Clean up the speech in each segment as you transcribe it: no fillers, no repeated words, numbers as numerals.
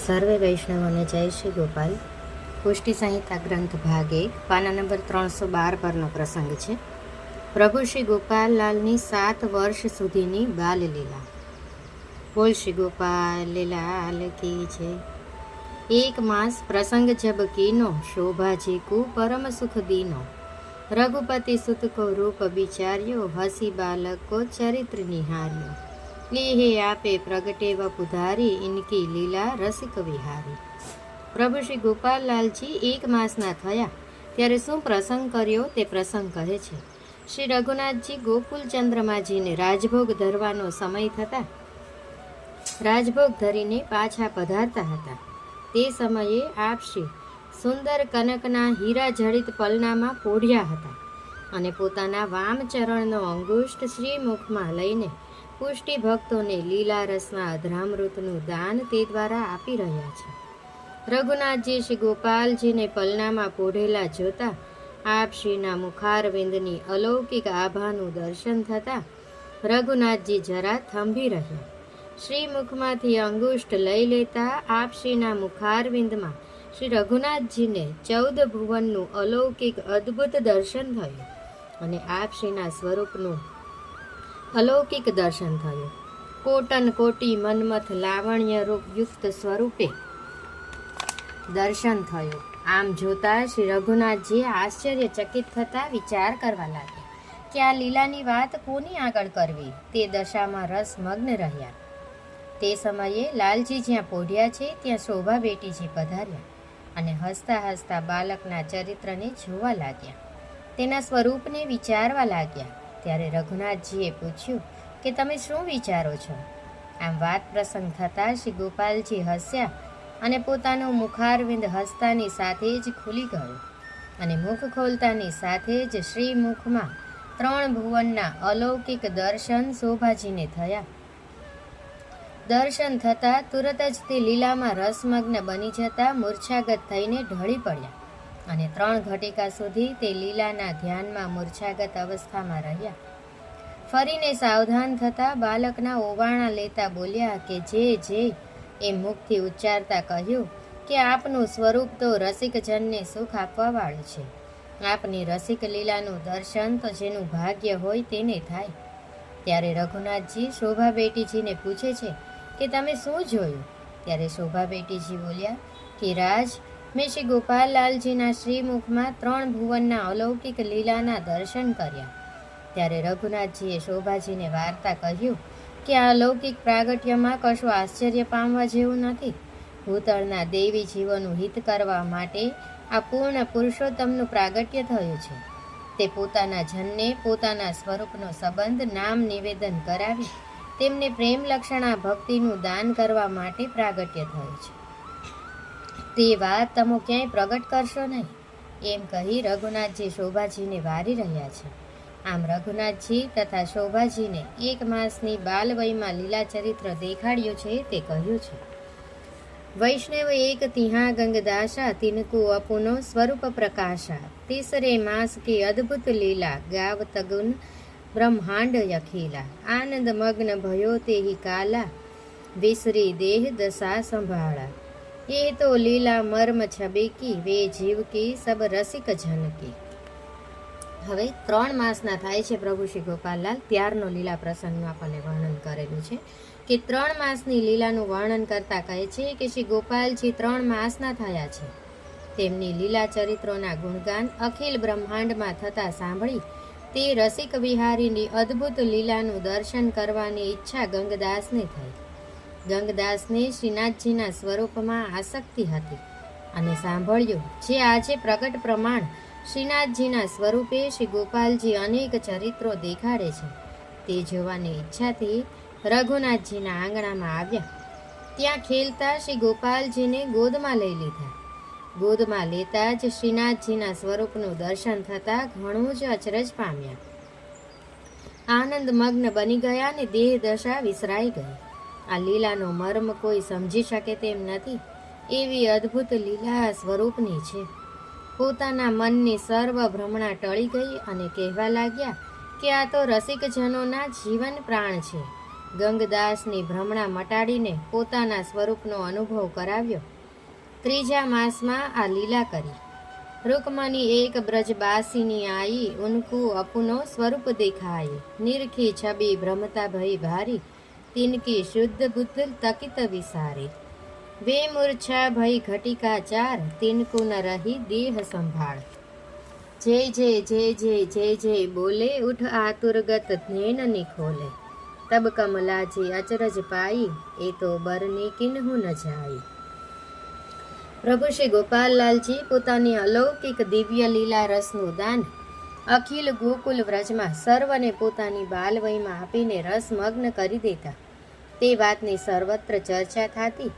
સર્વે વૈષ્ણવોને જય શ્રી ગોપાલ. પુષ્ટિ સંહિતા ગ્રંથ ભાગ 1 પાના નંબર 312 પરનો પ્રસંગ છે. પ્રભુ શ્રી ગોપાલલાલની 7 વર્ષ સુધીની બાલલીલા. બોલ શ્રી ગોપાલ લાલ કી છે. એક માસ પ્રસંગ જબ કીનો, શોભાજી કુ પરમ સુખ દીનો. રઘુપતિ સુત કો રૂપ વિચાર્યો, હસી બાલક કો ચરિત્ર નિહાર્યો. લેહે આપે પ્રગટે વપુધારી, ઇનકી લીલા રસિક વિહારી. પ્રભુ શ્રી ગોપાલલાલજી 1 માસના થયા ત્યારે શું પ્રસંગ કર્યો તે પ્રસંગ કહે છે. શ્રી રઘુનાથજી ગોકુલચંદ્રમાજીને રાજભોગ ધરવાનો સમય થતાં રાજભોગ ધરીને પાછા પધારતા હતા. તે સમયે આપ શ્રી સુંદર કનકના હીરા જડિત પલનામાં પોઢ્યા હતા અને પોતાના વામચરણનો અંગુષ્ઠ શ્રીમુખમાં લઈને પુષ્ટિ ભક્તોને લીલા રસના અધરામૃતનું દાન તે દ્વારા આપી રહ્યા છે. રઘુનાથજી શ્રી ગોપાલજીને પલનામાં પોઢેલા જોતા આપ શ્રીના મુખારવિંદની અલૌકિક આભાનું દર્શન થતાં રઘુનાથજી જરા થંભી રહ્યા. શ્રીમુખમાંથી અંગુષ્ઠ લઈ લેતા આપ શ્રીના મુખારવિંદમાં શ્રી રઘુનાથજીને 14 ભુવનનું અલૌકિક અદ્ભુત દર્શન થયું અને આપ શ્રીના સ્વરૂપનું અલૌકિક દર્શન થયું. કોટન કોટી મન્મથ લાવણ્ય રૂપ યુક્ત સ્વરૂપે દર્શન થયું. આમ જોતા શ્રી રઘુનાથજી આશ્ચર્યચકિત થતા વિચાર કરવા લાગ્યા કે આ લીલાની વાત કોની આગળ કરવી. તે દશામાં રસમગ્ન રહ્યા. તે સમયે લાલજી જ્યાં પોઢ્યા છે ત્યાં શોભા બેટીજી પધાર્યા અને હસતા હસતા બાલકના ચરિત્રને જોવા લાગ્યા. તેના સ્વરૂપને વિચારવા લાગ્યા. ત્યારે રઘુનાથજીએ પૂછ્યું કે તમે શું વિચારો છો? આમ વાત પ્રસંગ થતાં શ્રી ગોપાલજી હસ્યા અને પોતાનું મુખારવિંદ હસતાની સાથે જ ખુલી ગયું અને મુખ ખોલતાની સાથે જ શ્રીમુખમાં 3 ભુવનના અલૌકિક દર્શન શોભાજીને થયા. દર્શન થતાં તુરત જ તે લીલામાં રસમગ્ન બની જતા મૂર્છાગત થઈને ઢળી પડ્યા અને 3 ઘટિકા સુધી તે લીલાના ધ્યાનમાં મૂર્છાગત અવસ્થામાં રહ્યા. ફરીને સાવધાન થતાં બાલકના ઓવાણા લેતા બોલ્યા કે જે એ મુખથી ઉચ્ચારતા કહ્યું કે આપનું સ્વરૂપ તો રસિકજનને સુખ આપવાવાળું છે. આપની રસિક લીલાનું દર્શન તો જેનું ભાગ્ય હોય તેને થાય. ત્યારે રઘુનાથજી શોભા બેટીજીને પૂછે છે કે તમે શું જોયું? ત્યારે શોભા બેટીજી બોલ્યા કે રાજ, મેં શ્રી ગોપાલલાલજીના શ્રીમુખમાં 3 ભુવનના અલૌકિક લીલાના દર્શન કર્યા. ત્યારે રઘુનાથજીએ શોભાજીને વાર્તા કહ્યું કે આ અલૌકિક પ્રાગટ્યમાં કશું આશ્ચર્ય પામવા જેવું નથી. ભૂતળના દેવી જીવોનું હિત કરવા માટે આ પૂર્ણ પુરુષોત્તમનું પ્રાગટ્ય થયું છે. તે પોતાના જનને પોતાના સ્વરૂપનો સંબંધ નામ નિવેદન કરાવી તેમને પ્રેમ લક્ષણા ભક્તિનું દાન કરવા માટે પ્રાગટ્ય થયું છે. તે વાત તમે ક્યાંય પ્રગટ કરશો નહીં, એમ કહી રઘુનાથજી શોભાજીને વારી રહ્યા છે. આમ રઘુનાથજી તથા શોભાજીને 1 માસની બાલવયમાં લીલા ચરિત્ર દેખાડ્યું છે તે કહ્યું છે. વૈષ્ણવ એક તિહા ગંગદાશા, તિનકુ અપુનો સ્વરૂપ પ્રકાશા. તીસરે માસ કી અદ્ભુત લીલા, ગાવ તગુન બ્રહ્માંડ યખીલા. આનંદ મગ્ન ભયો તેહી કાલા, વિસરી દેહ દશા સંભાળા. એ તો લીલા મર્મ છબેકી, વે જીવ કી સબ રસિક જનકી. હવે 3 માસના થાય છે પ્રભુ શ્રી ગોપાલલાલ ત્યારનો લીલા પ્રસંગનું આપણને વર્ણન કરેલું છે કે 3 માસની લીલાનું વર્ણન કરતા કહે છે કે શ્રી ગોપાલજી 3 માસના થયા છે. તેમની લીલા ચરિત્રોના ગુણગાન અખિલ બ્રહ્માંડમાં થતા સાંભળી તે રસિક વિહારીની અદ્ભુત લીલાનું દર્શન કરવાની ઈચ્છા ગંગદાસને થઈ. ગંગદાસને શ્રીનાથજીના સ્વરૂપમાં આસક્તિ હતી અને સાંભળ્યું જે આજે પ્રગટ પ્રમાણ શ્રીનાથજીના સ્વરૂપે શ્રી ગોપાલજી અનેક ચરિત્રો દેખાડે છે તે જોવાની ઈચ્છાથી રઘુનાથજીના આંગણામાં આવ્યા. ત્યાં ખેલતા શ્રી ગોપાલજીને ગોદમાં લઈ લીધા. ગોદમાં લેતા જ શ્રીનાથજીના સ્વરૂપનું દર્શન થતાં ઘણું જ અચરજ પામ્યા. આનંદ મગ્ન બની ગયા અને દેહ દશા વિસરાઈ ગઈ. આ લીલાનો મર્મ કોઈ સમજી શકે તેમ નથી, એવી અદ્ભુત લીલા સ્વરૂપની છે. પોતાના મનની સર્વ ભ્રમણા ટળી ગઈ અને કહેવા લાગ્યા કે આ તો રસિકજનોના જીવન પ્રાણ છે. ગંગદાસની ભ્રમણા મટાડીને પોતાના સ્વરૂપનો અનુભવ કરાવ્યો. ત્રીજા માસમાં આ લીલા કરી. रुक्मणी एक ब्रजबासिनी आई, उनको अपनो स्वरूप दिखाई. निरखी छवि भ्रमता भई भारी, तिनकी शुद्ध बुद्ध तकित विसारी. वे मूर्छा भई घटिका चार, तिनको न रही देह संभाળ. जय जय जय जय जय जय बोले, उठ आतुरगत नैन निखोले. तब कमलाजी अचरज पाई, ए तो बरनी किन्हु न जाई. પ્રભુ શ્રી ગોપાલલાલજી પોતાની અલૌકિક દિવ્ય લીલા રસનું દાન અખિલ ગોકુલ વ્રજમાં સર્વને પોતાની બાલવયમાં આપીને રસમગ્ન કરી દેતા. તે વાતની સર્વત્ર ચર્ચા થતી.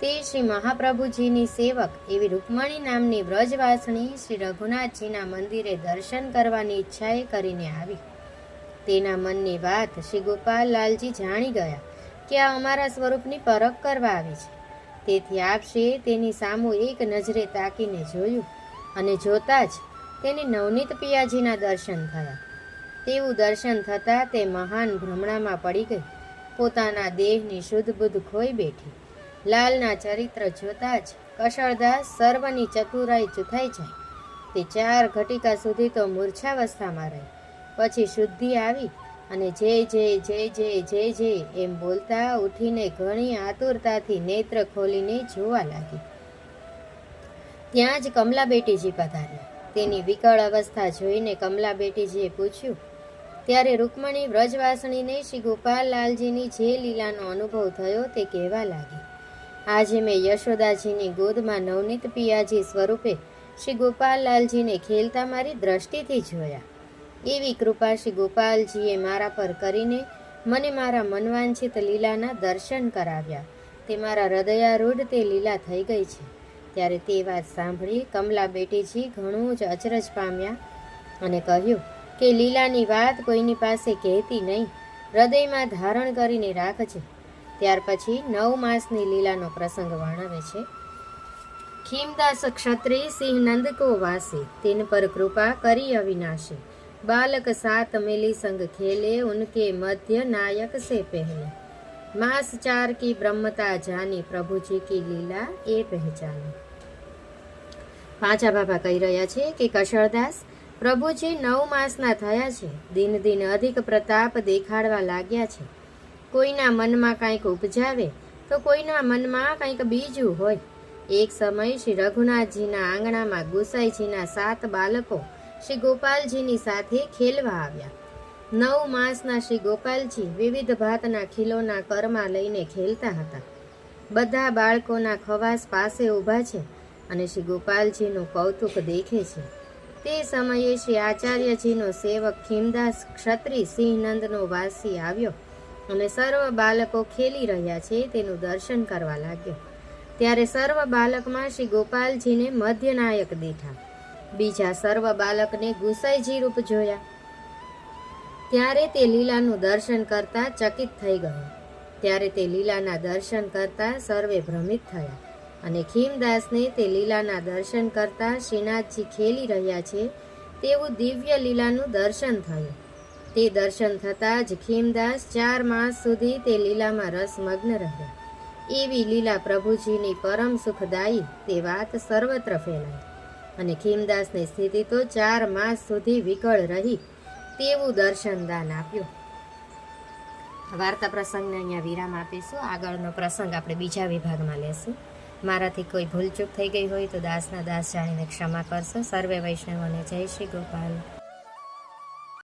તે શ્રી મહાપ્રભુજીની સેવક એવી રૂકમણી નામની વ્રજવાસણી શ્રી રઘુનાથજીના મંદિરે દર્શન કરવાની ઈચ્છાએ કરીને આવી. તેના મનની વાત શ્રી ગોપાલલાલજી જાણી ગયા કે આ અમારા સ્વરૂપની પરખ કરવા આવી છે. તેથી આપશ્રીએ તેની સામું એક નજરે તાકીને જોયું અને જોતા જ તેની નવનીત પિયાજીના દર્શન થયા. તેવું દર્શન થતાં તે મહાન ભ્રમણામાં પડી ગઈ. પોતાના દેહની શુદ્ધ બુદ્ધ ખોઈ બેઠી. લાલના ચરિત્ર જોતા જ કશળદાસ સર્વની ચતુરાઈ ચૂથાઈ જાય. તે 4 ઘટિકા સુધી તો મૂર્છાવસ્થામાં રહી. પછી શુદ્ધિ આવી અને જય જય જય જય જય જય એમ બોલતા ઉઠીને ઘણી આતુરતાથી નેત્ર ખોલીને જોવા લાગી. ત્યાં જ કમલાબેટીજી પધાર્યા. તેની વિકળ અવસ્થા જોઈને કમલાબેટીજીએ પૂછ્યું. ત્યારે રૂકમણી વ્રજવાસણીને શ્રી ગોપાલલાલજીની જે લીલાનો અનુભવ થયો તે કહેવા લાગી. આજે મેં યશોદાજીની ગોદમાં નવનીત પિયાજી સ્વરૂપે શ્રી ગોપાલલાલજીને ખેલતા મારી દ્રષ્ટિથી જોયા. એવી કૃપા શ્રી ગોપાલજીએ મારા પર કરીને મને મારા મનવાંછિત લીલાના દર્શન કરાવ્યા. તે મારા હૃદયારૂઢ તે લીલા થઈ ગઈ છે. ત્યારે તે વાત સાંભળી કમલાબેટીજી ઘણું જ અચરજ પામ્યા અને કહ્યું કે લીલાની વાત કોઈની પાસે કહેતી નહીં, હૃદયમાં ધારણ કરીને રાખજે. ત્યાર પછી 9 માસની લીલાનો પ્રસંગ વર્ણવે છે. ખીમદાસ ક્ષત્રિય સિંહ નંદ કો વાસી, તિન પર કૃપા કરી અવિનાશી. बालक 7 मिली संग खेले, उनके मध्य नायक से पहले. मास 4 की ब्रह्मता जानी, प्रभु जी की लीला ए पहचानी. પાંચા બાબા કહી રહ્યા છે કે કશળદાસ પ્રભુજી 9 માસના થયા છે. દિન દિન અધિક પ્રતાપ દેખાડવા લાગ્યા છે. કોઈના મનમાં કંઈક ઉપજાવે તો કોઈના મનમાં કંઈક બીજું હોય. એક સમય શ્રી રઘુનાથજીના આંગણામાં ગુસાઈજીના 7 બાળકો શ્રી ગોપાલજીની સાથે ખેલવા આવ્યા. 9 માસના શ્રી ગોપાલજી વિવિધ ભાતના ખીલોના કરમાં લઈને ખેલતા હતા. બધા બાળકોના ખવાસ પાસે ઊભા છે અને શ્રી ગોપાલજીનું કૌતુક દેખે છે. તે સમયે શ્રી આચાર્યજીનો સેવક ખીમદાસ ક્ષત્રિય સિંહનંદનો વાસી આવ્યો અને સર્વ બાળકો ખેલી રહ્યા છે તેનું દર્શન કરવા લાગ્યો. ત્યારે સર્વ બાળકમાં શ્રી ગોપાલજીને મધ્યનાયક દીઠા. બીજા સર્વ બાળકને ગુસાઈજી રૂપ જોયા. ત્યારે તે લીલાનું દર્શન કરતા ચકિત થઈ ગયો. ત્યારે તે લીલાના દર્શન કરતા સર્વે ભ્રમિત થયા અને ખીમદાસને તે લીલાના દર્શન કરતા શ્રીનાથજી ખેલી રહ્યા છે તેવું દિવ્ય લીલાનું દર્શન થયું. તે દર્શન થતાં જ ખીમદાસ 4 માસ સુધી તે લીલામાં રસમગ્ન રહ્યા. એવી લીલા પ્રભુજીની પરમ સુખદાયી તે વાત સર્વત્ર ફેલાઈ અને ખીમદાસની સ્થિતિ તો 4 માસ સુધી વિકળ રહી તેવું દર્શન દાન આપ્યું. વાર્તા પ્રસંગને અહીંયા વિરામ આપીશું. આગળનો પ્રસંગ આપણે બીજા વિભાગમાં લેશું. મારાથી કોઈ ભૂલચૂક થઈ ગઈ હોય તો દાસના દાસ જાણીને ક્ષમા કરશો. સર્વે વૈષ્ણવોને જય શ્રી ગોપાલ.